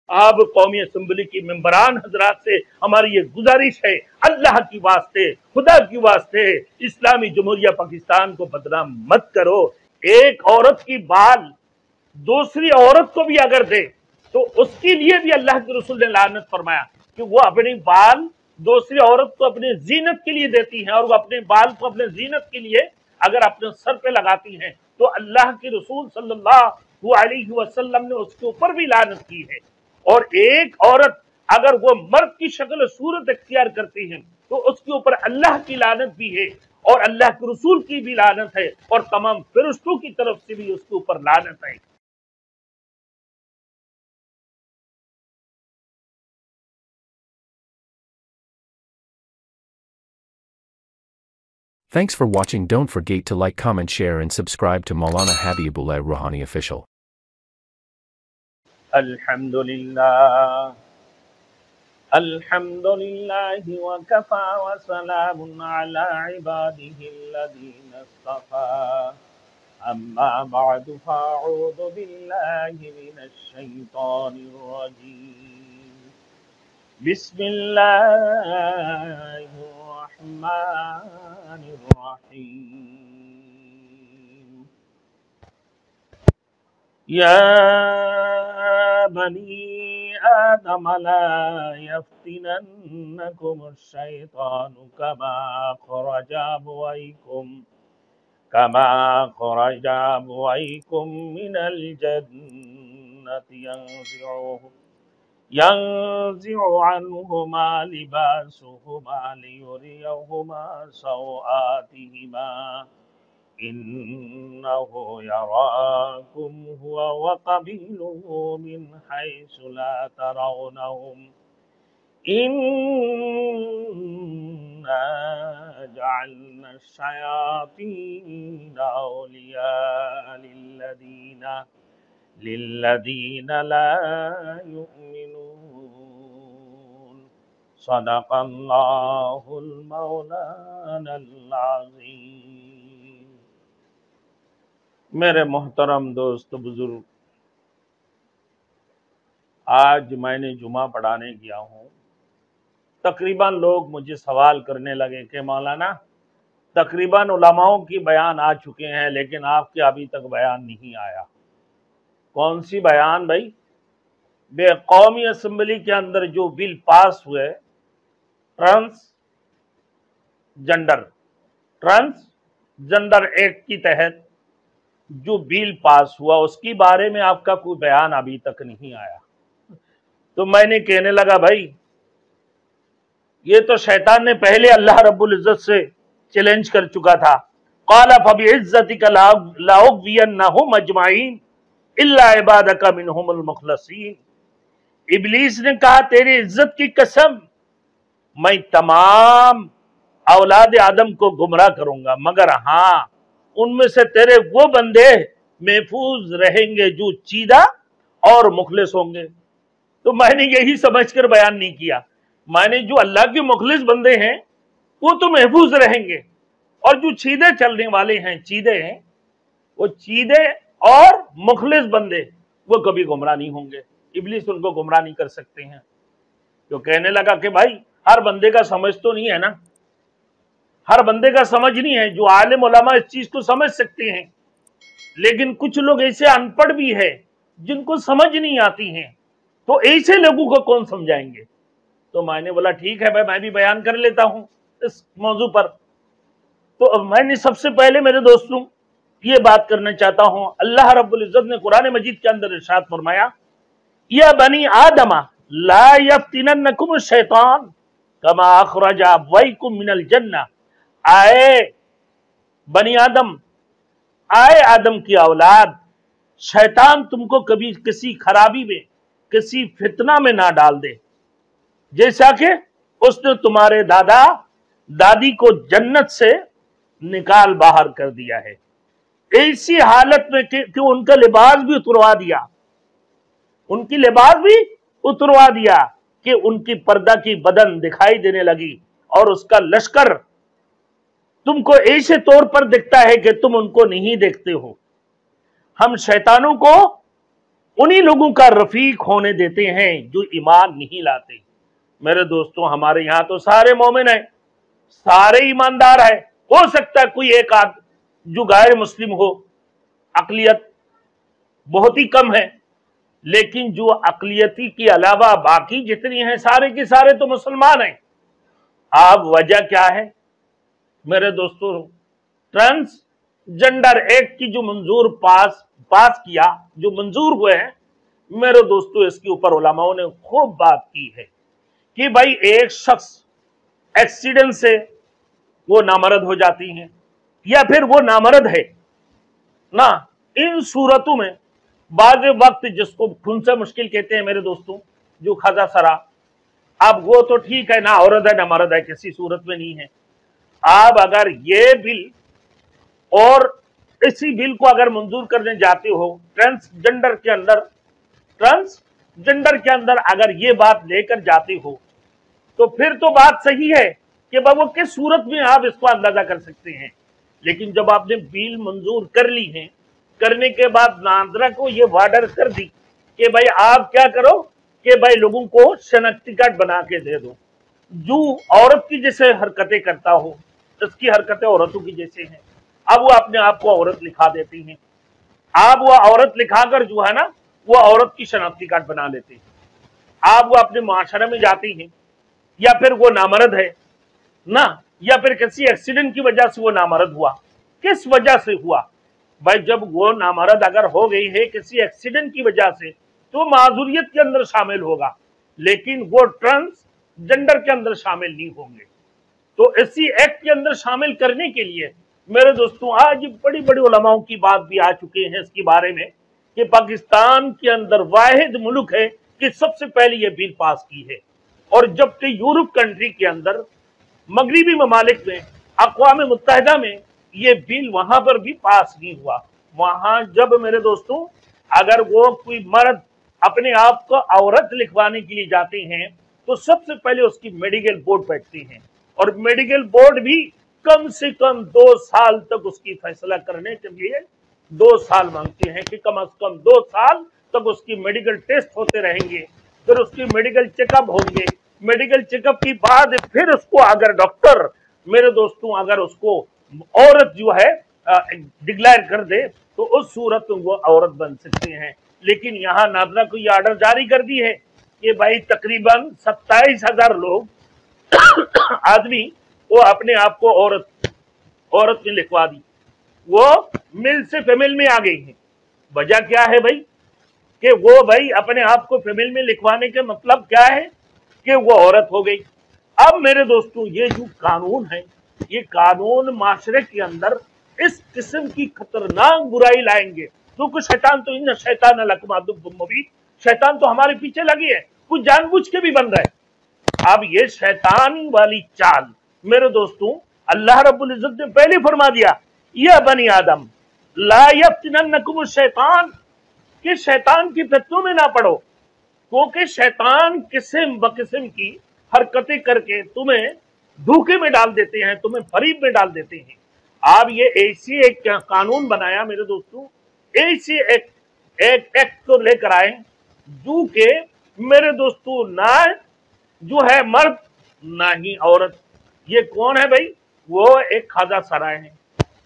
آپ قومی اسمبلی کی ممبران حضرات سے ہماری یہ گزارش ہے، اللہ کی واسطے، خدا کی واسطے اسلامی جمہوریہ پاکستان کو بدنام مت کرو۔ ایک عورت کی بال دوسری عورت کو بھی اگر دے تو اس کے لیے بھی اللہ کے رسول نے لعنت فرمایا کہ وہ اپنی بال دوسری عورت کو اپنے زینت کے لیے دیتی ہیں، اور وہ اپنے بال کو اپنے زینت کے لیے اگر اپنے سر پہ لگاتی ہیں تو اللہ کے رسول صلی اللہ علیہ وسلم نے اس کے اوپر بھی لعنت کی ہے۔ اور ایک عورت اگر وہ مرد کی شکل و صورت اختیار کرتی ہے تو اس کے اوپر اللہ کی لعنت بھی ہے، اور اللہ کے رسول کی بھی لعنت ہے، اور تمام فرشتوں کی طرف سے بھی اس کے اوپر لعنت ہے۔ Thanks for watching. Don't forget to like, comment, share and subscribe to Maulana Habibullah Rouhani Official. الحمدللہ وکفا وسلام علی عباده الذین اصطفى اما بعد فاعوذ باللہ من الشیطان الرجیم بسم اللہ الرحمن الرحیم یا بنی آدم لا یفتننکم الشیطان كما خرج أبويكم من الجنة ينزع عنهما لباسهما ليريهما سوآتهما إنه يراكم هو وقبيله من حيث لا ترونهم إنا جعلنا الشياطين أولياء للذين لا يؤمنون صدق الله المولانا العظيم۔ میرے محترم دوست بزرگ، آج میں نے جمعہ پڑھانے گیا ہوں، تقریباً لوگ مجھے سوال کرنے لگے کہ مولانا تقریباً علماؤں کی بیان آ چکے ہیں لیکن آپ کے ابھی تک بیان نہیں آیا۔ کون سی بیان بھائی؟ بے قومی اسمبلی کے اندر جو بل پاس ہوئے ٹرانسجنڈر ایکٹ کی تحت جو بل پاس ہوا اس کی بارے میں آپ کا کوئی بیان ابھی تک نہیں آیا۔ تو میں نے کہنے لگا بھائی یہ تو شیطان نے پہلے اللہ رب العزت سے چیلنج کر چکا تھا، قال فبعزتک لاغوینہم اجمعین الا عبادک منہم المخلصین۔ ابلیس نے کہا تیری عزت کی قسم میں تمام اولاد آدم کو گمراہ کروں گا مگر ہاں ان میں سے تیرے وہ بندے محفوظ رہیں گے جو چیدہ اور مخلص ہوں گے۔ تو میں نے یہی سمجھ کر بیان نہیں کیا، میں نے جو اللہ کے مخلص بندے ہیں وہ تو محفوظ رہیں گے، اور جو چیدے چلنے والے ہیں وہ چیدے اور مخلص بندے وہ کبھی گمراہ نہیں ہوں گے، ابلیس ان کو گمراہ نہیں کر سکتے ہیں۔ تو کہنے لگا کہ بھائی ہر بندے کا سمجھ تو نہیں ہے نا، ہر بندے کا سمجھ نہیں ہے، جو عالم علماء اس چیز کو سمجھ سکتے ہیں لیکن کچھ لوگ ایسے ان پڑھ بھی ہے جن کو سمجھ نہیں آتی ہیں، تو ایسے لوگوں کو کون سمجھائیں گے؟ تو میں نے بولا ٹھیک ہے بھائی میں بھی بیان کر لیتا ہوں اس موضوع پر۔ تو میں نے سب سے پہلے میرے دوستوں یہ بات کرنا چاہتا ہوں، اللہ رب العزت نے قرآن مجید کے اندر ارشاد فرمایا یا بنی آدم لا یفتننکم الشیطان کما اخرج ابویکم من الجنہ، آئے بنی آدم، آئے آدم کی اولاد، شیطان تم کو کبھی کسی خرابی میں کسی فتنہ میں نہ ڈال دے، جیسا کہ اس نے تمہارے دادا دادی کو جنت سے نکال باہر کر دیا ہے، ایسی حالت میں کہ ان کا لباس بھی اتروا دیا، ان کی لباس بھی اتروا دیا کہ ان کی پردہ کی بدن دکھائی دینے لگی، اور اس کا لشکر تم کو ایسے طور پر دکھتا ہے کہ تم ان کو نہیں دیکھتے ہو۔ ہم شیطانوں کو उन्हीं लोगों का रफीक होने देते हैं जो ईमान नहीं लाते। मेरे दोस्तों, हमारे यहाँ तो सारे मोमिन हैं, सारे ईमानदार हैं। हो सकता है कोई एक आध जो गैर मुस्लिम हो, अकलियत बहुत ही कम है, लेकिन जो अकलियती के अलावा बाकी जितनी हैं सारे के सारे तो मुसलमान हैं। अब वजह क्या है मेरे दोस्तों? ट्रांसजेंडर एक्ट की जो पास किया, जो मंजूर हुए हैं, मेरे दोस्तों इसके ऊपर उलमाओं ने खूब बात की है कि भाई एक शख्स एक्सीडेंट से वो नामर्द हो जाती हैं या फिर वो नामर्द है ना, इन सूरतों में बाद वक्त जिसको खून से मुश्किल कहते हैं मेरे दोस्तों, जो खजा सरा, अब वो तो ठीक है ना, औरत है ना मर्द है, किसी सूरत में नहीं है। अब अगर ये बिल और इसी बिल को अगर मंजूर करने जाते हो ट्रांसजेंडर के अंदर अगर ये बात लेकर जाते हो, तो फिर तो बात सही है कि वो किस सूरत में आप इसको अंदाजा कर सकते हैं। लेकिन जब आपने बिल मंजूर कर ली है, करने के बाद नादरा को ये वार्डर कर दी कि भाई आप क्या करो कि भाई लोगों को शनाख्ती कार्ड बना के दे दो, जो औरत की जैसे हरकतें करता हो, इसकी हरकतें औरतों की जैसे हैं। अब वो अपने आप को औरत लिखा देती हैं, आप वो औरत लिखाकर जो है ना वो औरत की शनाख्ती कार्ड बना लेते हैं। आप वो अपने माशरे में जाती हैं, या फिर वो नामर्द है ना, या फिर किसी एक्सीडेंट की वजह से वो नामर्द हुआ। किस वजह से हुआ भाई? जब वो नामर्द अगर हो गई है किसी एक्सीडेंट की वजह से, तो माजूरियत के अंदर शामिल होगा, लेकिन वो ट्रांसजेंडर के अंदर शामिल नहीं होंगे। तो इसी एक्ट के अंदर शामिल करने के लिए मेरे दोस्तों आज बड़ी बड़ी उलमाओं की बात भी आ चुकी है इसके बारे में कि पाकिस्तान के अंदर वाहिद मुल्क है कि सबसे पहले ये बिल पास की है। और जबकि यूरोप कंट्री के अंदर, मगरिबी ममालिक में, अक़वाम मुत्तहिदा में ये बिल वहां पर भी पास नहीं हुआ। वहां जब मेरे दोस्तों अगर वो कोई मर्द अपने आप को औरत लिखवाने के लिए जाते हैं, तो सबसे पहले उसकी मेडिकल बोर्ड बैठती है, और मेडिकल बोर्ड भी कम से कम 2 साल तक उसकी फैसला करने के लिए 2 साल मांगते हैं कि कम से कम 2 साल तक उसकी मेडिकल टेस्ट होते रहेंगे, फिर उसकी मेडिकल चेकअप होंगे। मेडिकल चेकअप के बाद फिर उसको अगर डॉक्टर मेरे दोस्तों अगर उसको औरत जो है डिक्लेयर कर दे, तो उस सूरत में वो औरत बन सकते हैं। लेकिन यहाँ नादरा को ये ऑर्डर जारी कर दी है कि भाई तकरीबन 27,000 लोग आदमी वो अपने आप को औरत में लिखवा दी, वो मिल से फीमेल में आ गई है। वजह क्या है भाई? कि वो भाई अपने आप को फीमेल में लिखवाने के मतलब क्या है कि वो औरत हो गई। अब मेरे दोस्तों ये जो कानून है, ये कानून माशरे के अंदर इस किस्म की खतरनाक बुराई लाएंगे, क्योंकि शैतान तो इन शैतान लकुम अदुव्वुम मुबीन, शैतान तो हमारे पीछे लगी है, कुछ जानबूझ के भी बन रहा है। अब ये शैतान वाली चाल मेरे दोस्तों अल्लाह रब्बुल इज्जत ने पहले फरमा दिया, या बनी आदम ला यफ्तिनन्नकुम शैतान, कि शैतान की फितनों में ना पड़ो, क्योंकि शैतान किस्म बकिस्म की हरकतें करके तुम्हें धोखे में डाल देते हैं, तुम्हें फरीब में डाल देते हैं। आप ये ऐसी एक कानून बनाया मेरे दोस्तों, ऐसी एक एक्ट को लेकर आए जो के मेरे दोस्तों ना जो है मर्द ना ही औरत। ये कौन है भाई? वो एक खाजा सराय है।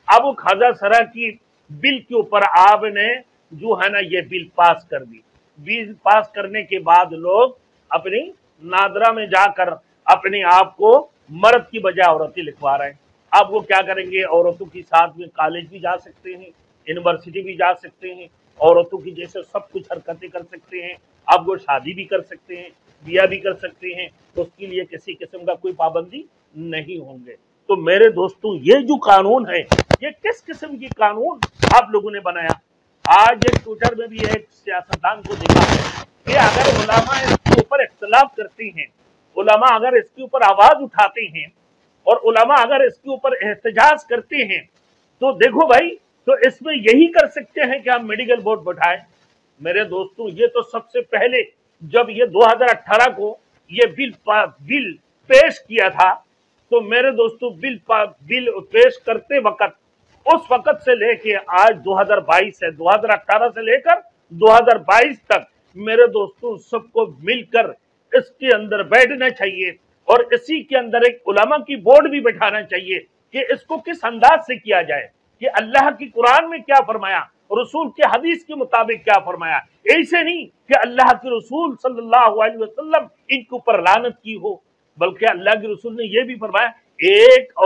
अब वो खाजा सराय की बिल के ऊपर आपने जो है ना ये बिल पास कर दी। बिल पास करने के बाद लोग अपनी नादरा में जाकर अपने आप को मर्द की बजाय औरतें लिखवा रहे हैं। अब वो क्या करेंगे? औरतों के साथ में कॉलेज भी जा सकते हैं, यूनिवर्सिटी भी जा सकते हैं, औरतों की जैसे सब कुछ हरकतें कर सकते हैं। अब वो शादी भी कर सकते हैं, बिया भी कर सकते हैं, तो उसके लिए किसी किस्म का कोई पाबंदी नहीं होंगे। तो मेरे दोस्तों ये जो कानून है, ये किस किस्म की कानून आप लोगों ने बनाया? आज एक ट्विटर में भी एक सियासतदान को देखा है कि अगर उलमा इसके ऊपर इख्तलाफ करते हैं, उलमा अगर इसके ऊपर आवाज उठाते हैं और उलमा अगर इसके ऊपर एहतजाज करते हैं, तो देखो भाई, तो इसमें यही कर सकते हैं कि हम मेडिकल बोर्ड बैठाएं। मेरे दोस्तों ये तो सबसे पहले जब ये 2018 को ये बिल पेश किया था, तो मेरे दोस्तों बिल पेश करते वक्त उस वक्त से लेके आज 2022 है, 2018 से लेकर 2022 तक मेरे दोस्तों सबको मिलकर इसके अंदर बैठना चाहिए और इसी के अंदर एक उलमा की बोर्ड भी बैठाना चाहिए कि इसको किस अंदाज से किया जाए, कि अल्लाह की कुरान में क्या फरमाया, रसूल के हदीस के मुताबिक क्या फरमाया। ऐसे नहीं कि अल्लाह के रसूल सल्लल्लाहु अलैहि वसल्लम इनके ऊपर लानत की हो, बल्कि अल्लाह के रसूल ने यह भी फरमाया एक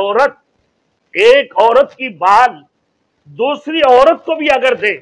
औरत की बाल दूसरी औरत को भी अगर दे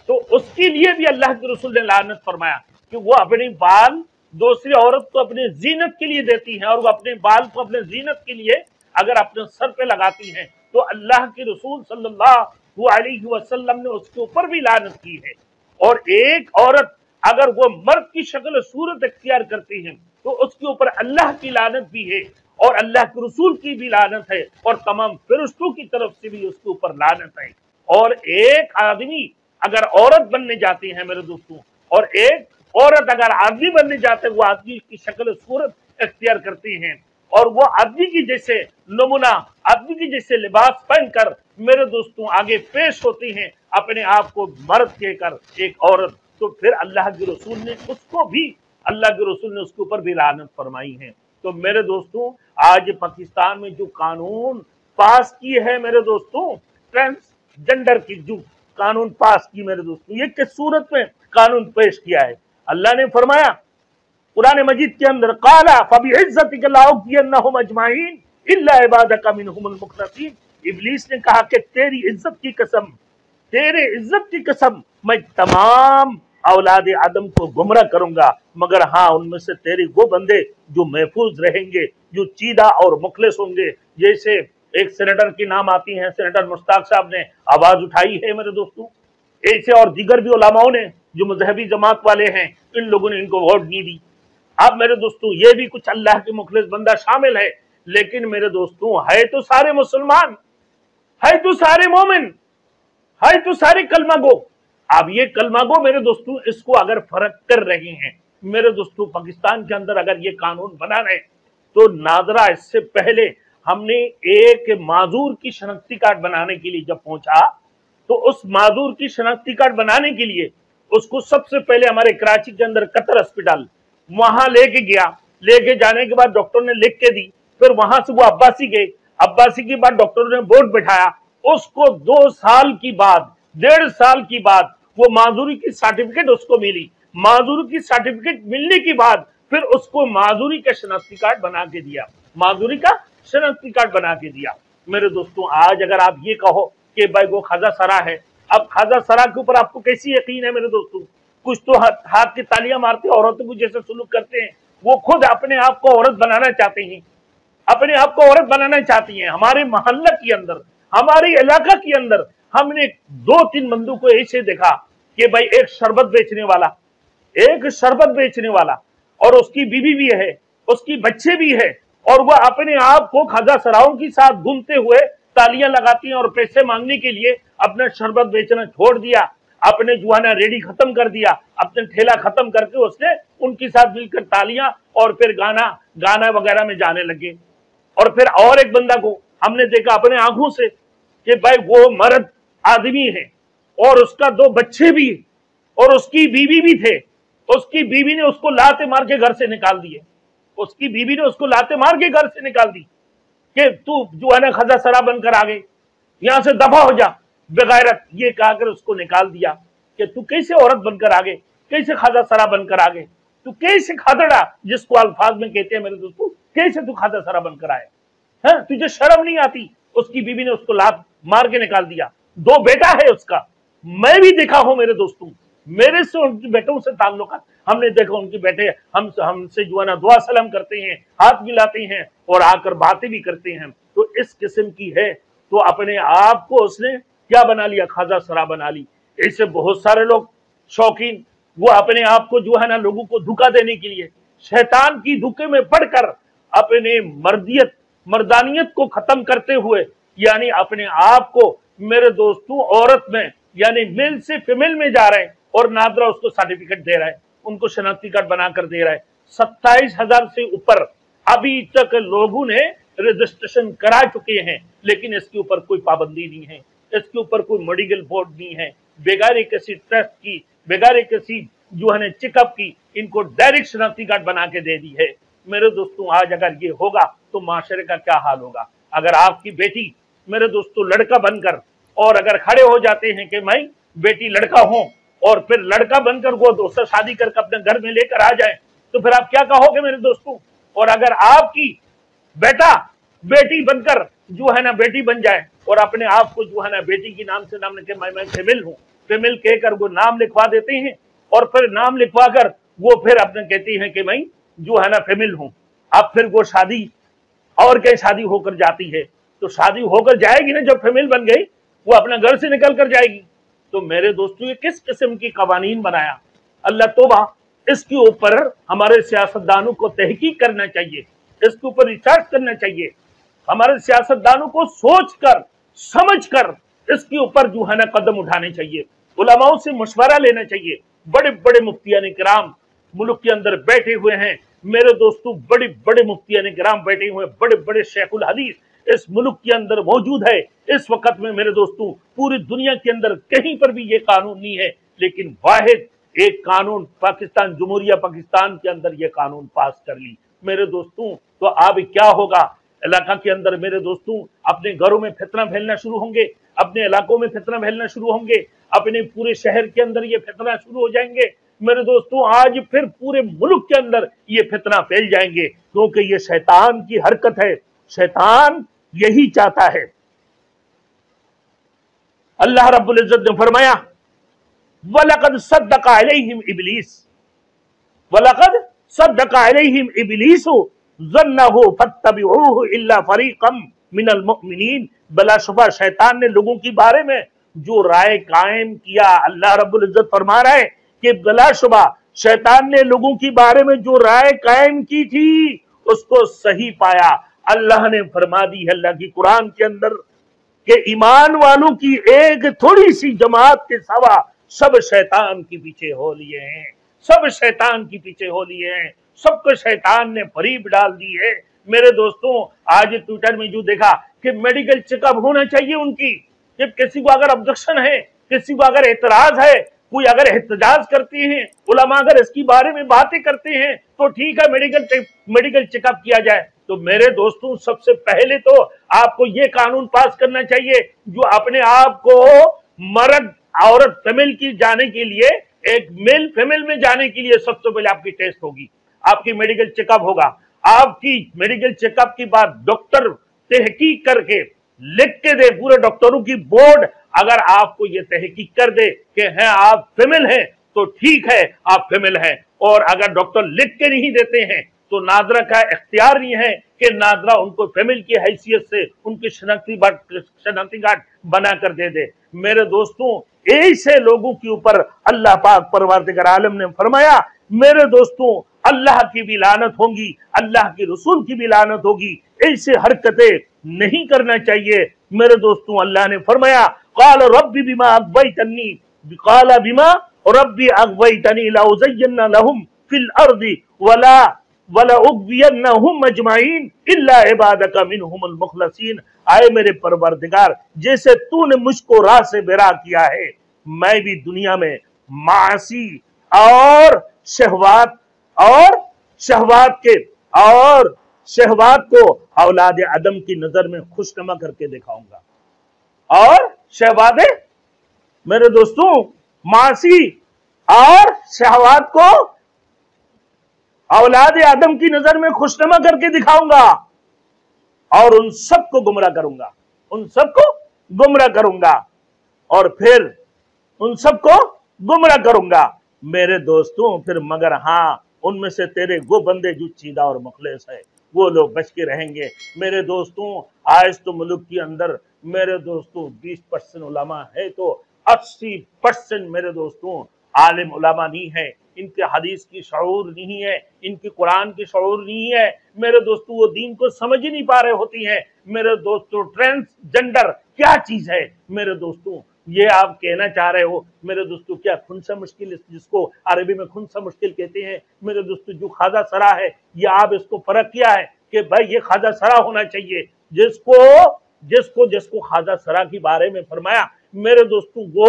तो उसके लिए भी अल्लाह के रसूल ने लानत फरमाया कि वो अपनी बाल दूसरी औरत को अपने जीनत के लिए देती हैं और वो अपने बाल को अपने जीनत के लिए अगर अपने सर पे लगाती हैं तो अल्लाह के रसूल सल्लल्लाहु अलैहि वसल्लम ने उसके ऊपर भी लानत की है। और एक औरत अगर वो मर्द की शक्ल सूरत इख्तियार करती है तो उसके ऊपर अल्लाह की लानत भी है और अल्लाह के रसूल की भी लानत है और तमाम फरिश्तों की तरफ से भी उसके ऊपर लानत है। और एक आदमी अगर औरत बनने जाते हैं मेरे दोस्तों, और एक औरत अगर आदमी बनने जाते हैं, वो आदमी की शक्ल सूरत इख्तियार करती हैं और वो आदमी की जैसे नमूना, आदमी की जैसे लिबास पहनकर मेरे दोस्तों आगे पेश होती हैं अपने आप को मर्द कहकर एक औरत, तो फिर अल्लाह के रसूल ने उसको भी, अल्लाह के रसूल ने उसके ऊपर भी लानत फरमाई है। तो मेरे दोस्तों आज पाकिस्तान में जो कानून पास किए है मेरे दोस्तों, ट्रांसजेंडर की जो कानून पास की मेरे दोस्तों, ये किस सूरत में कानून पेश किया है। अल्लाह ने फरमाया कुरान मजीद के अंदर, काला फबिइज्जतिक लाउगियन्नहुम अजमाइन इल्ला इबादका मिनहुमुल मुखलसीन। इब्लीस ने कहा कि तेरी इज्जत की कसम, तेरे इज्जत की कसम, मैं तमाम औलाद आदम को गुमराह करूंगा मगर हाँ उनमें से तेरे वो बंदे जो महफूज रहेंगे, जो चीदा और मुखलिस होंगे। जैसे एक सेनेटर की नाम आती हैं, सेनेटर मुश्ताक साहब ने आवाज उठाई है मेरे दोस्तों, ऐसे और दीगर भी उलमाओं ने जो मजहबी जमात वाले हैं, इन लोगों ने इनको वोट नहीं दी। अब मेरे दोस्तों ये भी कुछ अल्लाह के मुखलिस बंदा शामिल है, लेकिन मेरे दोस्तों है तो सारे मुसलमान, है तो सारे मोमिन, है तो सारे कलमा गो। अब ये कलमा गो मेरे दोस्तों इसको अगर फर्क कर रहे हैं मेरे दोस्तों पाकिस्तान के अंदर अगर ये कानून बना रहे, तो नादरा इससे पहले हमने एक माजूर की शनाख्ती कार्ड बनाने के लिए जब पहुंचा तो उस माजूर की शनाख्ती कार्ड बनाने के लिए उसको सबसे पहले हमारे कराची के अंदर कतर हॉस्पिटल वहां लेके गया। लेके जाने के बाद डॉक्टर ने लिख के दी, फिर वहां से वो अब्बासी गए, अब्बासी के बाद डॉक्टर ने बोर्ड बैठाया, उसको 2 साल की बाद, 1.5 साल की बाद वो माजूरी की सर्टिफिकेट उसको मिली। माजूरी की सर्टिफिकेट मिलने के बाद फिर उसको माजूरी का शनाख्ती कार्ड बना के दिया, माजूरी का शनाख्ती कार्ड बना के दिया। मेरे दोस्तों आज अगर आप ये कहो कि भाई वो खाजा सरा है, अब खाजा सरा के ऊपर आपको कैसी यकीन है मेरे दोस्तों? कुछ तो हाथ की तालियां मारते औरतों को जैसे सुलूक करते हैं, वो खुद अपने आप को औरत बनाना चाहते हैं, अपने आप को औरत बनाना चाहती हैं। हमारे मोहल्ला के अंदर, हमारे इलाका के अंदर हमने 2-3 बंदों को ऐसे देखा कि भाई एक शरबत बेचने वाला, एक शरबत बेचने वाला और उसकी बीवी भी है, उसकी बच्चे भी है, और वह अपने आप को खाजा सराओं के साथ घूमते हुए तालियां लगाती हैं और पैसे मांगने के लिए अपना शरबत बेचना छोड़ दिया, अपने जुआना रेडी खत्म कर दिया, अपने ठेला खत्म करके उसने उनके साथ मिलकर तालियां और फिर गाना वगैरह में जाने लगे। और फिर और एक बंदा को हमने देखा अपने आंखों से कि भाई वो मर्द आदमी है और उसका 2 बच्चे भी और उसकी बीवी भी थे, उसकी बीवी ने उसको लाते मार के घर से निकाल दिए, उसकी बीवी ने उसको लाते मार के घर से निकाल दी कि तू जो है ना खजा सरा बनकर आ गई, यहां से दफा हो जा बेगैरत, ये कहकर उसको निकाल दिया कि तू कैसे औरत बनकर आ गए, कैसे खाजा सरा बनकर आ गए, तू कैसे खादड़ा, जिसको अल्फाज में कहते हैं मेरे दोस्तों, कैसे तू खाजा सरा बनकर आए हैं, तुझे शर्म नहीं आती? उसकी बीवी ने उसको लात मार के निकाल दिया। 2 बेटा है उसका, मैं भी देखा हूं मेरे दोस्तों, मेरे से उनके बेटों से ताल्लुकात हमने देखा, उनके बेटे हमसे जो है ना दुआ सलाम करते हैं, हाथ मिलाते हैं और आकर बातें भी करते हैं। तो इस किस्म की है, तो अपने आप को उसने क्या बना लिया, खाजा सरा बना ली। ऐसे बहुत सारे लोग शौकीन, वो अपने आप को जो है ना लोगों को धोखा देने के लिए शैतान की धोखे में पड़कर अपने मर्दानियत को खत्म करते हुए यानी अपने आप को मेरे दोस्तों औरत में यानी मेल से फीमेल में जा रहे हैं और नादरा उसको सर्टिफिकेट दे रहा है, उनको शनाख्ती कार्ड बनाकर दे रहा है। 27,000 से ऊपर अभी तक लोगों ने रजिस्ट्रेशन करा चुके हैं, लेकिन इसके ऊपर कोई पाबंदी नहीं है, इसके ऊपर कोई मेडिकल बोर्ड नहीं है, बेगारी किसी ट्रस्ट की बेगार किसी जो है चेकअप की इनको डायरेक्ट शनाख्ती कार्ड बना के दे दी है। मेरे दोस्तों आज अगर ये होगा तो माशरे का क्या हाल होगा। अगर आपकी बेटी मेरे दोस्तों लड़का बनकर और अगर खड़े हो जाते हैं कि मैं बेटी लड़का हूं और फिर लड़का बनकर वो दोस्तों शादी करके अपने घर में लेकर आ जाए तो फिर आप क्या कहोगे मेरे दोस्तों। और अगर आपकी बेटा बेटी बनकर जो है ना बेटी बन जाए और अपने आप को जो है ना बेटी की नाम से नाम लिखे मैं फेमिल हूँ, फेमिल कहकर वो नाम लिखवा देते हैं और फिर नाम लिखवा कर वो फिर अपने कहती हैं कि मैं जो है ना फेमिल हूँ। अब फिर वो शादी और क्या शादी होकर जाती है तो शादी होकर जाएगी ना, जब फेमिल बन गई वो अपने घर से निकल कर जाएगी। तो मेरे दोस्तों ये किस किस्म की कवानीन बनाया अल्लाह तौबा। इसके ऊपर हमारे सियासतदानों को तहकीक करना चाहिए, इसके ऊपर रिसर्च करना चाहिए। हमारे सियासतदानों को सोच कर समझ कर इसके ऊपर जो है ना कदम उठाने चाहिए, उलमाओं से मशवरा लेना चाहिए। बड़े बड़े मुफ्तियान किराम मुल्क के अंदर बैठे हुए हैं मेरे दोस्तों, बड़े बड़े मुफ्तियान किराम बैठे हुए हैं, बड़े बड़े शेखुल हदीस इस मुल्क के अंदर मौजूद है। इस वक्त में मेरे दोस्तों पूरी दुनिया के अंदर कहीं पर भी ये कानून नहीं है, लेकिन वाहिद एक कानून पाकिस्तान जमहूरिया पाकिस्तान के अंदर ये कानून पास कर ली मेरे दोस्तों। तो अब क्या होगा इलाका के अंदर मेरे दोस्तों, अपने घरों में फितना फैलना शुरू होंगे, अपने इलाकों में फितना फैलना शुरू होंगे, अपने पूरे शहर के अंदर ये फितना शुरू हो जाएंगे मेरे दोस्तों। आज फिर पूरे मुल्क के अंदर ये फितना फैल जाएंगे क्योंकि ये शैतान की हरकत है, शैतान यही चाहता है। अल्लाह रब्बुल इज्जत ने फरमाया वलक़द सद्दक़ अलैहिम इब्लीस, वलक़द सद्दक़ अलैहिम इब्लीसु ज़न्नहु फत्तबिऊहु इल्ला फरीक़म मिनल मुमिनीन। बलाशुबा शैतान ने लोगों के बारे में जो राय कायम किया, अल्लाह रब्बुल इज्जत फरमा रहा है कि बलाशुबा शैतान ने लोगों के बारे में जो राय कायम की थी उसको सही पाया। अल्लाह ने फरमा दी है अल्लाह की कुरान के अंदर कि ईमान वालों की एक थोड़ी सी जमात के सिवा सब शैतान के पीछे हो लिए हैं, सब शैतान के पीछे हो लिए हैं, सबको शैतान ने फरीब डाल दी है मेरे दोस्तों। आज ट्विटर में जो देखा कि मेडिकल चेकअप होना चाहिए उनकी, जब किसी को अगर ऑब्जेक्शन है, किसी को अगर एतराज है, कोई अगर एहतजाज करते हैं, उलमा अगर इसकी बारे में बातें करते हैं तो ठीक है मेडिकल चेकअप किया जाए। तो मेरे दोस्तों सबसे पहले तो आपको ये कानून पास करना चाहिए जो अपने आप को मर्द औरत फेमिल की जाने के लिए, एक मेल फेमिल में जाने के लिए सबसे पहले आपकी टेस्ट होगी, आपकी मेडिकल चेकअप होगा। आपकी मेडिकल चेकअप की बात डॉक्टर तहकीक करके लिख के दे, पूरे डॉक्टरों की बोर्ड अगर आपको ये तहकीक कर दे कि हैं आप फेमिल हैं तो ठीक है आप फेमिल हैं, और अगर डॉक्टर लिख के नहीं देते हैं तो नादरा का इख्तियार नहीं है कि नादरा उनको फेमिल की हैसियत से उनकी शनाख्ती कार्ड बना कर दे दे। मेरे दोस्तों ऐसे लोगों के ऊपर अल्लाह पाक परवरदिगार आलम ने फरमाया मेरे दोस्तों अल्लाह की भी लानत होगी, अल्लाह के रसूल की भी लानत होगी। ऐसे हरकतें नहीं करना चाहिए मेरे दोस्तों। अल्लाह ने फरमाया क़ाल रब्बी बिमा अग़वैतनी, क़ाल बिमा रब्बी अग़वैतनी लउज़य्यन्ना लहुम फिल अर्दि वला उग़वियन्नहुम अजमाइन इल्ला इबादका मिनहुमुल मुख़लसीन। आए मेरे परवरदिगार, जैसे तूने मुझको राह से बेरा किया है, मैं भी दुनिया में मासी और शहवात को औलाद आदम की नजर में खुशनुमा करके दिखाऊंगा। और शहवाद मेरे दोस्तों मासी और शहवात को औलाद आदम की नजर में खुशनुमा करके दिखाऊंगा और उन सबको गुमराह करूंगा, उन सबको गुमराह करूंगा और फिर उन सबको गुमराह करूंगा मेरे दोस्तों। फिर मगर हाँ उनमें से तेरे वो बंदे जो चीदा और मुखलिस है वो लोग बच के रहेंगे मेरे दोस्तों। आज तो मुल्क के अंदर मेरे दोस्तों 20% उलमा है तो 80% मेरे दोस्तों आलिम उलमा नहीं है, इनके हदीस की शऊर नहीं है, इनकी कुरान की शऊर नहीं है मेरे दोस्तों, वो दीन को समझ ही नहीं पा रहे होती हैं मेरे दोस्तों। ट्रांसजेंडर क्या चीज है मेरे दोस्तों, ये आप कहना चाह रहे हो मेरे दोस्तों? क्या खुनसा मुश्किल, जिसको अरबी में खुनसा मुश्किल कहते हैं मेरे दोस्तों, जो खाजा सरा है, ये आप इसको फर्क किया है कि भाई ये खाजा सरा होना चाहिए। जिसको खाजा सरा के बारे में फरमाया मेरे दोस्तों वो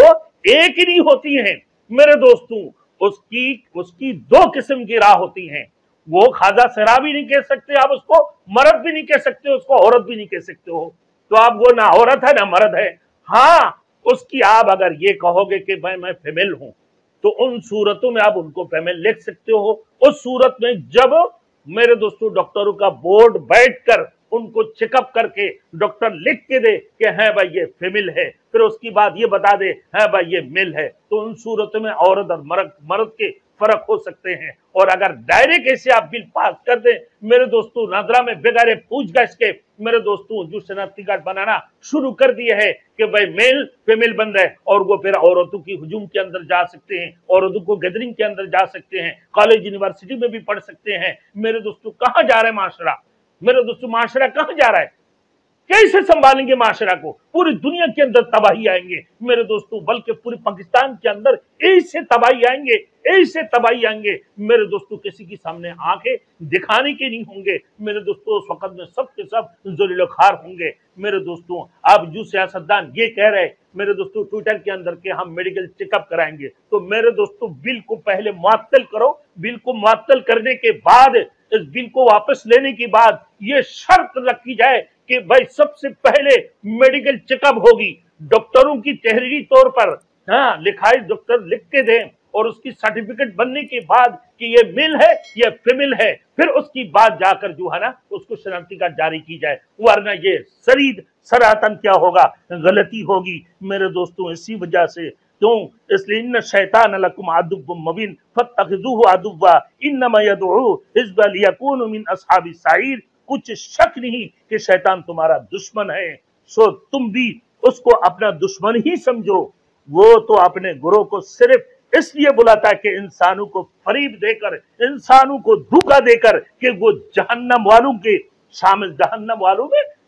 एक ही नहीं होती हैं मेरे दोस्तों उसकी दो किस्म की राह होती हैं। वो खाजा सहरा भी नहीं कह सकते आप उसको, मर्द भी नहीं कह सकते उसको, औरत भी नहीं कह सकते हो। तो आप वो ना औरत है ना मर्द है। हाँ, उसकी आप अगर ये कहोगे कि भाई मैं फीमेल हूं, तो उन सूरतों में आप उनको फीमेल लिख सकते हो। उस सूरत में जब मेरे दोस्तों डॉक्टरों का बोर्ड बैठकर उनको चेकअप करके डॉक्टर लिख के दे कि है भाई ये फीमेल है, फिर उसकी बाद ये बता दे है भाई ये मेल है, तो उन सूरतों में औरत और मर्द के फर्क हो सकते हैं। और अगर डायरेक्ट ऐसे आप बिल पास कर दें मेरे दोस्तों, नादरा में बगैर पूछताछ के मेरे दोस्तों जो शनाख्ती कार्ड बनाना शुरू कर दिए है कि भाई मेल फीमेल बन रहे, और वो फिर औरतों की हुजूम के अंदर जा सकते हैं, औरतों को गैदरिंग के अंदर जा सकते हैं, कॉलेज यूनिवर्सिटी में भी पढ़ सकते हैं। मेरे दोस्तों कहां जा रहा है माशरा? मेरे दोस्तों माशरा कहां जा रहा है? कैसे संभालेंगे माशरा को? पूरी दुनिया के अंदर तबाही आएंगे मेरे दोस्तों, बल्कि पूरे पाकिस्तान के अंदर ऐसे तबाही आएंगे, ऐसे तबाही आएंगे मेरे दोस्तों, किसी के सामने आंखें दिखाने के नहीं होंगे मेरे दोस्तों। उस वक्त में सब के सब ज़लील-ओ-खार होंगे मेरे दोस्तों। आप जो सियासतदान ये कह रहे मेरे दोस्तों ट्विटर के अंदर के हम मेडिकल चेकअप कराएंगे, तो मेरे दोस्तों बिल को पहले मुअत्तल करो। बिल को मुअत्तल करने के बाद, इस बिल को वापस लेने के बाद ये शर्त रखी जाए कि भाई सबसे पहले मेडिकल चेकअप होगी डॉक्टरों की तहरीरी तौर पर, हाँ लिखाई डॉक्टर लिख के दें, और उसकी सर्टिफिकेट बनने के बाद कि ये मेल है या फीमेल है, फिर उसकी बाद जाकर जो है ना उसको शनाख्ती कार्ड जारी की जाए, वरना ये सरातन क्या होगा, गलती होगी मेरे दोस्तों। इसी वजह से क्यों, इसलिए इन्न शैतान लकुम अदुव्वुम मुबीन फत्तखिज़ूहु अदुव्वा इन्नमा यदउ हिज़्बा लियकूनु मिन अस्हाबिस सईर। कुछ शक नहीं कि शैतान तुम्हारा दुश्मन है, सो तुम भी उसको अपना दुश्मन ही समझो। वो तो अपने गुरों को सिर्फ इसलिए बुलाता है कि इंसानों को फरीब देकर, इंसानों को धोखा देकर कि वो जहन्नम वालों में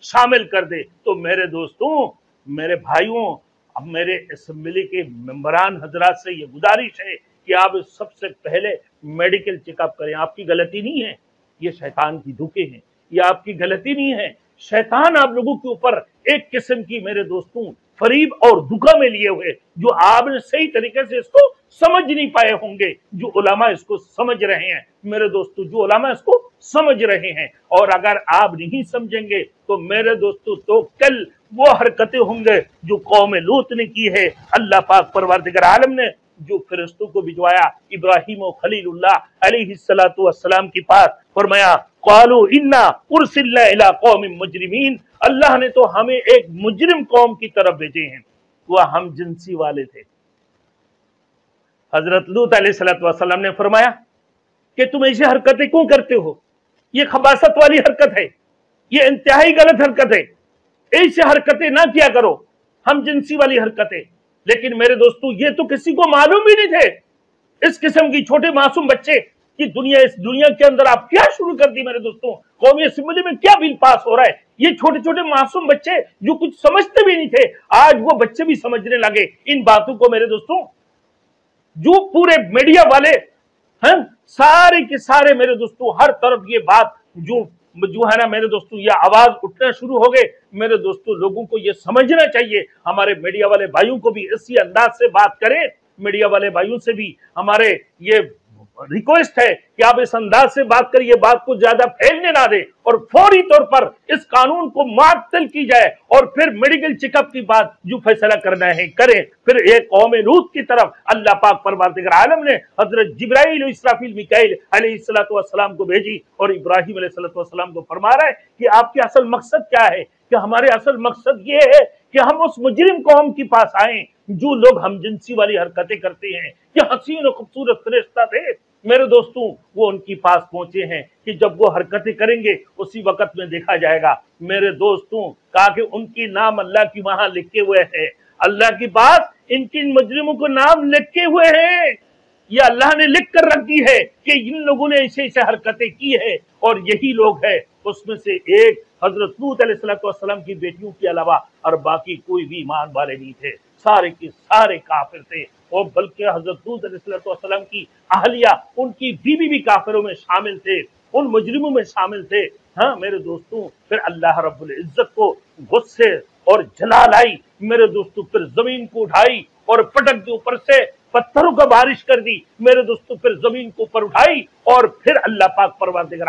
शामिल कर दे। तो मेरे दोस्तों, मेरे भाइयों, अब मेरे असेंबली के मेंबरान हजरात से ये गुजारिश है कि आप सबसे पहले मेडिकल चेकअप करें। आपकी गलती नहीं है, ये शैतान की धोखे हैं, ये आपकी गलती नहीं है। शैतान आप लोगों के ऊपर एक किस्म की मेरे दोस्तों फरीब और धोखा में लिए हुए, जो आपने सही तरीके से इसको समझ नहीं पाए होंगे, जो उलमा इसको समझ रहे हैं मेरे दोस्तों, जो उलमा इसको समझ रहे हैं। और अगर आप नहीं समझेंगे तो मेरे दोस्तों तो कल वो हरकतें होंगे जो कौम लूत ने की है। अल्लाह पाक परवरदिगार आलम ने जो फरिश्तों को भिजवाया इब्राहिम और खलीलुल्लाह अलैहिस्सलातु वस्सलाम के पास, फरमाया क़ालू इन्ना उरसिलना इला कौमिन मुजरिमीन, अल्लाह ने तो हमें एक मुजरिम कौम की तरफ भेजे हैं। वह हम जिनसी वाले थे। हजरत लूत अलैहिस्सलातु वस्सलाम ने फरमाया कि तुम ऐसी हरकतें क्यों करते हो? ये खबासत वाली हरकत है, ये इंतहाई गलत हरकत है, ऐसी हरकतें ना किया करो, हम जिनसी वाली हरकतें। लेकिन मेरे दोस्तों ये तो किसी को मालूम ही नहीं थे। इस किस्म की छोटे मासूम बच्चे की दुनिया, इस दुनिया के अंदर आप क्या शुरू कर दी मेरे दोस्तों? कौमी असेंबली में क्या बिल पास हो रहा है? ये छोटे छोटे मासूम बच्चे जो कुछ समझते भी नहीं थे, आज वो बच्चे भी समझने लगे इन बातों को मेरे दोस्तों। जो पूरे मीडिया वाले हैं सारे के सारे मेरे दोस्तों, हर तरफ ये बात जो है ना मेरे दोस्तों, ये आवाज उठना शुरू हो गए मेरे दोस्तों। लोगों को ये समझना चाहिए, हमारे मीडिया वाले भाइयों को भी इसी अंदाज से बात करें। मीडिया वाले भाइयों से भी हमारे ये रिक्वेस्ट है कि आप इस अंदाज से बात करिए, ये बात को ज्यादा फैलने ना दे, और फौरी तौर पर इस कानून को मुअत्तल की जाए, और फिर मेडिकल चेकअप की बात जो फैसला करना है करें। फिर एक कौम लूत की तरफ अल्लाह पाक परवरदिगार आलम ने हजरत जिब्राइल और इसराफील मिकाईल अलैहिस्सलातु वस्सलाम को भेजी, और इब्राहिम अलैहिस्सलातु वस्सलाम को फरमा रहा है कि आपके असल मकसद क्या है? कि हमारे असल मकसद ये है कि हम उस मुजरिम कौम के पास आए जो लोग हमजिनसी वाली हरकतें करते हैं। कि हसीन और खूबसूरत फरिश्ता थे मेरे दोस्तों, वो उनके पास पहुंचे हैं कि जब वो हरकतें करेंगे उसी वक्त में देखा जाएगा मेरे दोस्तों। कहा कि उनकी नाम अल्लाह की वहां लिखे हुए हैं, अल्लाह के पास इनके मुजरिमों को नाम लिखे हुए हैं। ये अल्लाह ने लिख कर रख दी है कि इन लोगों ने ऐसे ऐसे हरकतें की है, और यही लोग है। उसमें से एक हजरत लूत अलैहिस्सलातु वस्सलाम की बेटियों के अलावा और बाकी कोई भी ईमान वाले नहीं थे, सारे के सारे काफिर थे। और बल्कि हजरत लूत अलैहिस्सलातु वस्सलाम की अहलिया, उनकी बीवी भी काफिरों में शामिल थे, उन मुजरिमों में शामिल थे। हाँ मेरे दोस्तों, फिर अल्लाह रब्बुल इज्जत को गुस्से और जलाल आई मेरे दोस्तों, फिर जमीन को उठाई और पटक दी ऊपर से, पत्थरों का बारिश कर दी मेरे दोस्तों, फिर जमीन को ऊपर उठाई और फिर अल्लाह पाक परवरदिगार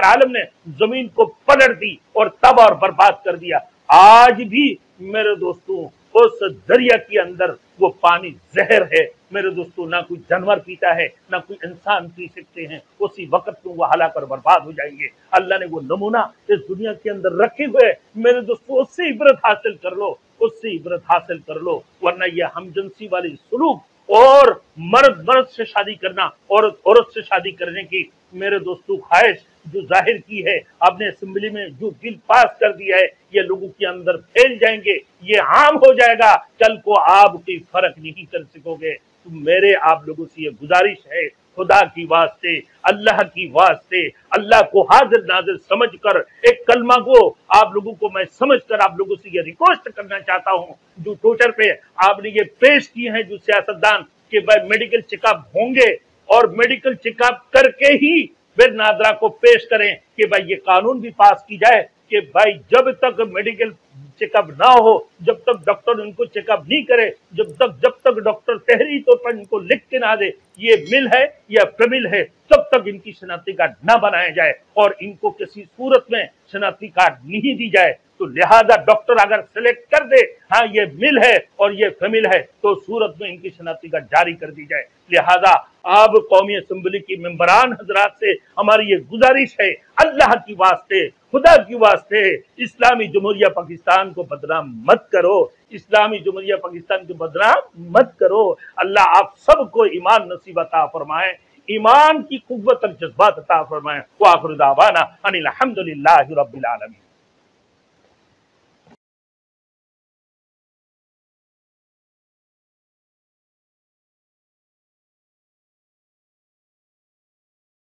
आलम ने जमीन को पलट दी और तबाह और बर्बाद कर दिया। आज भी मेरे दोस्तों उस दरिया के अंदर वो पानी जहर है मेरे दोस्तों, ना कोई जानवर पीता है ना कोई इंसान पी सकते हैं, उसी वक्त में वो हलाक और बर्बाद हो जाएंगे। अल्लाह ने वो नमूना इस दुनिया के अंदर रखे हुए मेरे दोस्तों, उससे इबरत हासिल कर लो, उससे इबरत हासिल कर लो, वरना ये हमजनसी वाली सुलूक और मर्द मर्द से शादी करना, औरत औरत से शादी करने की मेरे दोस्तों ख्वाहिश जो जाहिर की है आपने असेंबली में, जो बिल पास कर दिया है, ये लोगों के अंदर फैल जाएंगे, ये आम हो जाएगा, कल को आप कोई फर्क नहीं कर सकोगे। तो मेरे आप लोगों से ये गुजारिश है, खुदा की वास्ते, अल्लाह की वास्ते, अल्लाह को हाजिर नाजिर समझकर एक कलमा को आप लोगों को मैं समझकर आप लोगों से ये रिक्वेस्ट करना चाहता हूँ, जो ट्विटर पे आपने ये पेश किए हैं जो सियासतदान के भाई मेडिकल चेकअप होंगे और मेडिकल चेकअप करके ही फिर नादरा को पेश करें कि भाई ये कानून भी पास की जाए कि भाई जब तक मेडिकल चेकअप ना हो, जब तक डॉक्टर उनको चेकअप नहीं करे, जब तक डॉक्टर तहरीरी तौर पर इनको लिख के ना दे ये मिल है या फेमिल है, तब तक इनकी शनाख्ती कार्ड ना बनाया जाए और इनको किसी सूरत में शनाख्ती कार्ड नहीं दी जाए। तो लिहाजा डॉक्टर अगर सिलेक्ट कर दे हाँ ये मिल है और ये फेमिल है, तो सूरत में इनकी शनाख्ती कार्ड जारी कर दी जाए। लिहाजा अब कौमी असम्बली की मेंबरान हजरात से हमारी ये गुजारिश है, अल्लाह की वास्ते, खुदा की वास्ते, इस्लामी जमहूरिया पाकिस्तान को बदनाम मत करो, इस्लामी जमहूरिया पाकिस्तान को बदनाम मत करो। अल्लाह आप सबको ईमान नसीब अता फरमाए, ईमान की कुव्वत और जज्बात अता फरमाए। व आखिर दावाना अनिल हम्दुलिल्लाहि रब्बिल आलमीन।